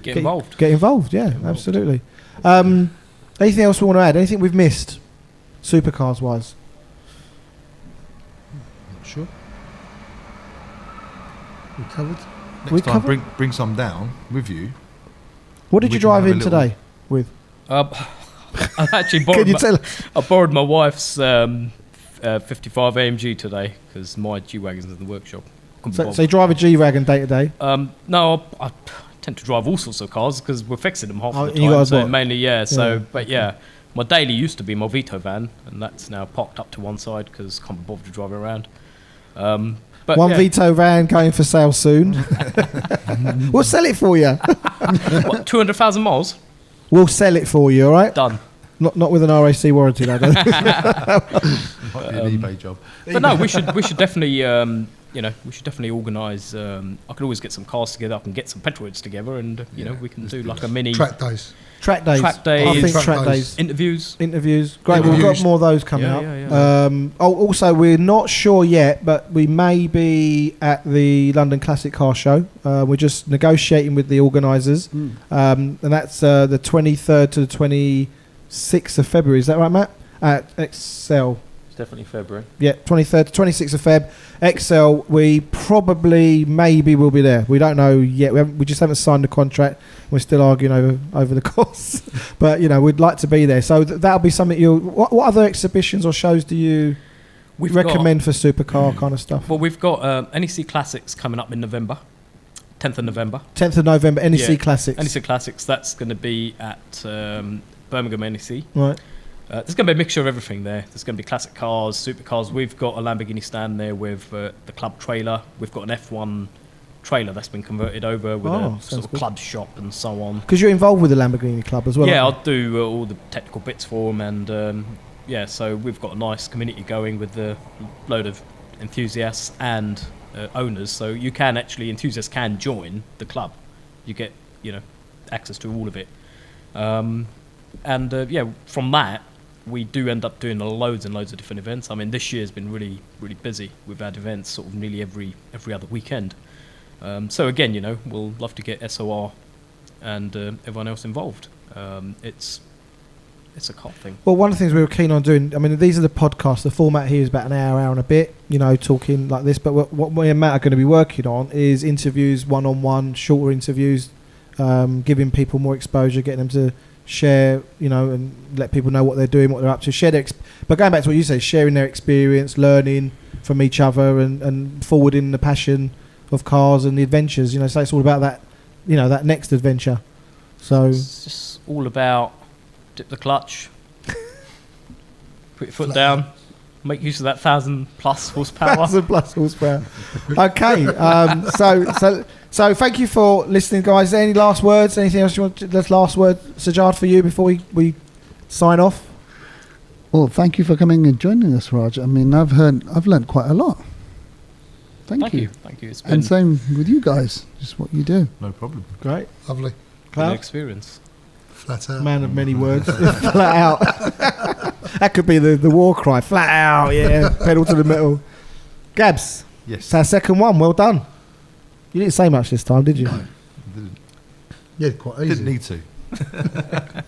S2: Get involved.
S1: Get involved. Yeah, absolutely. Anything else we want to add? Anything we've missed, supercars wise?
S4: Not sure. We covered.
S5: Next time, bring some down with you.
S1: What did you drive in today with?
S2: I actually borrowed my wife's 55 AMG today because my G-Wagon's in the workshop.
S1: So you drive a G-Wagon day to day?
S2: No, I tend to drive all sorts of cars because we're fixing them half the
S1: you
S2: time.
S1: guys
S2: So
S1: what?
S2: mainly, my daily used to be my Vito van, and that's now parked up to one side because can't be bothered to drive it around. But
S1: Vito van going for sale soon. We'll sell it for you.
S2: What, 200,000 miles?
S1: We'll sell it for you, all right?
S2: Done.
S1: Not with an RAC warranty, though.
S5: Might be an eBay job.
S2: But no, we should definitely we should definitely organise. I could always get some cars together. I can get some petrolheads together, and we can do like a mini
S4: Track days.
S1: Track days.
S2: Track days.
S1: I think
S4: Track
S1: track
S4: days.
S1: days.
S2: interviews.
S1: Great. We've got
S4: Interviews.
S1: more of those coming up.
S2: Yeah.
S1: Also, we're not sure yet, but we may be at the London Classic Car Show. We're just negotiating with the organisers, and that's the 23rd to the 26th of February. Is that right, Matt? At Excel.
S6: It's definitely February.
S1: Yeah, 23rd to 26th of Feb. Excel, we probably, maybe will be there. We don't know yet. We just haven't signed the contract. We're still arguing over the costs. But, we'd like to be there. So that'll be something what other exhibitions or shows do you recommend for supercar kind of stuff?
S2: Well, we've got NEC Classics coming up in November, 10th of November.
S1: 10th of November, NEC
S2: Yeah.
S1: Classics.
S2: NEC Classics, that's going to be at Birmingham NEC.
S1: Right.
S2: There's going to be a mixture of everything there. There's going to be classic cars, supercars. We've got a Lamborghini stand there with the club trailer. We've got an F1 trailer that's been converted over with a sort of
S1: good.
S2: club shop and so on.
S1: Because you're involved with the Lamborghini Club as well.
S2: Yeah,
S1: aren't
S2: I'll do all the technical bits for them, and so we've got a nice community going with a load of enthusiasts and owners. So enthusiasts can join the club. You get access to all of it, and from that we do end up doing loads and loads of different events. I mean, this year's been really, really busy. We've had events sort of nearly every other weekend. So again, we'll love to get SOR and everyone else involved. It's a car thing.
S1: Well, one of the things we were keen on doing, I mean, these are the podcasts. The format here is about an hour and a bit, talking like this. But what me and Matt are going to be working on is interviews, one-on-one, shorter interviews, giving people more exposure, getting them to share, and let people know what they're doing, what they're up to. But going back to what you say, sharing their experience, learning from each other, and forwarding the passion of cars and the adventures. So it's all about that, that next adventure. So
S2: it's just all about dip the clutch, put your foot down, make use of that 1,000+ horsepower.
S1: 1,000+ horsepower. Okay. So thank you for listening, guys. Any last words? Anything else you want? The last word, Sajjad, for you before we sign off.
S3: Well, thank you for coming and joining us, Raj. I mean, I've learned quite a lot. Thank you.
S2: Thank you. It's been
S3: And same with you guys. Just what you do.
S5: No problem.
S1: Great.
S4: Lovely.
S2: an experience.
S4: Flat out.
S1: Man of many words. Flat out. That could be the war cry. Flat out, yeah. Pedal to the metal. Gabs,
S5: Yes.
S1: it's our second one. Well done. You didn't say much this time, did you?
S5: Didn't,
S4: Yeah, quite easy.
S5: didn't need to.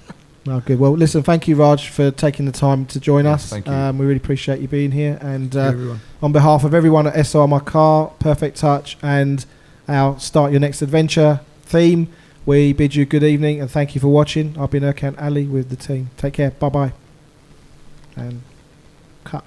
S1: No, good. Well, listen, thank you, Raj, for taking the time to join us.
S5: Thank you.
S1: We really appreciate you being here. And
S4: Everyone.
S1: on behalf of everyone at SORmyCAR, Perfect Touch, and our Start Your Next Adventure theme, we bid you good evening and thank you for watching. I've been Erkan Ali with the team. Take care. Bye-bye. And cut.